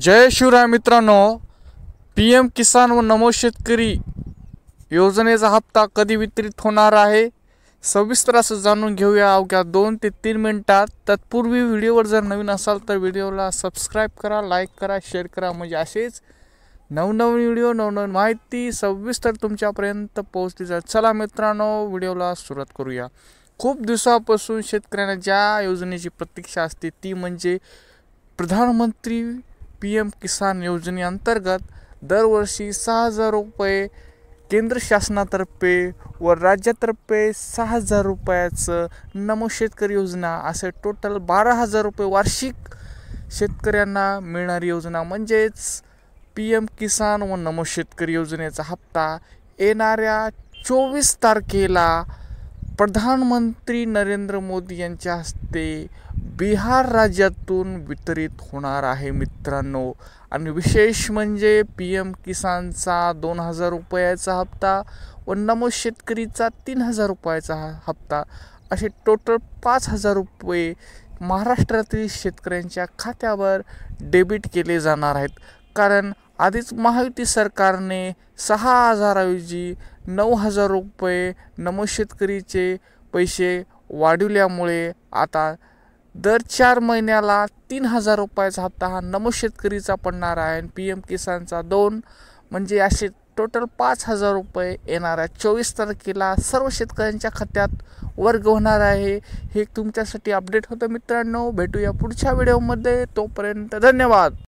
जय शिवराय मित्रांनो, PM किसान व नमो शेतकरी योजनेचा हप्ता कधी वितरित होणार आहे सविस्तर असं जाणून घेऊया अवघ्या 2 ते 3 मिनिटात। तत्पूर्वी व्हिडिओवर जर नवीन असाल तर व्हिडिओला सबस्क्राईब करा, लाईक करा, शेअर करा, म्हणजे असेच नवनवीन व्हिडिओ नवनवीन माहिती सविस्तर तुमच्यापर्यंत पोहोचली जाईल। चला मित्रांनो, व्हिडिओला सुरुवात करूया। खूप दिवसापासून शेतकऱ्यांना ज्या योजनेची प्रतीक्षा असते ती म्हणजे प्रधानमंत्री PM किसान योजनेअंतर्गत दरवर्षी 6,000 रुपये केंद्र शासनातर्फे व राज्यातर्फे 6,000 रुपयाचं नमो शेतकरी योजना, असे टोटल 12,000 रुपये वार्षिक शेतकऱ्यांना मिळणारी योजना म्हणजेच PM किसान व नमो शेतकरी योजनेचा हप्ता येणाऱ्या 24 तारखेला प्रधानमंत्री नरेंद्र मोदी यांच्या हस्ते बिहार राज्यातून वितरित होणार आहे मित्रांनो। आणि विशेष म्हणजे PM किसानचा 2,000 रुपयाचा हप्ता व नमो शेतकरीचा 3,000 रुपयाचा हप्ता, असे टोटल 5,000 रुपये महाराष्ट्रातील शेतकऱ्यांच्या खात्यावर डेबिट केले जाणार आहेत। कारण आधीच महायुती सरकारने 6,000 ऐवजी 9,000 रुपये नमो शेतकरीचे पैसे वाढवल्यामुळे आता दर 4 महिन्याला 3,000 रुपयाचा हप्ता हा नमो शेतकरीचा पडणार आहे। PM किसानचा 2, म्हणजे असे टोटल 5,000 रुपये येणाऱ्या 24 तारखेला सर्व शेतकऱ्यांच्या खात्यात वर्ग होणार आहे। हे तुमच्यासाठी अपडेट होतं मित्रांनो। भेटूया पुढच्या व्हिडिओमध्ये, तोपर्यंत धन्यवाद।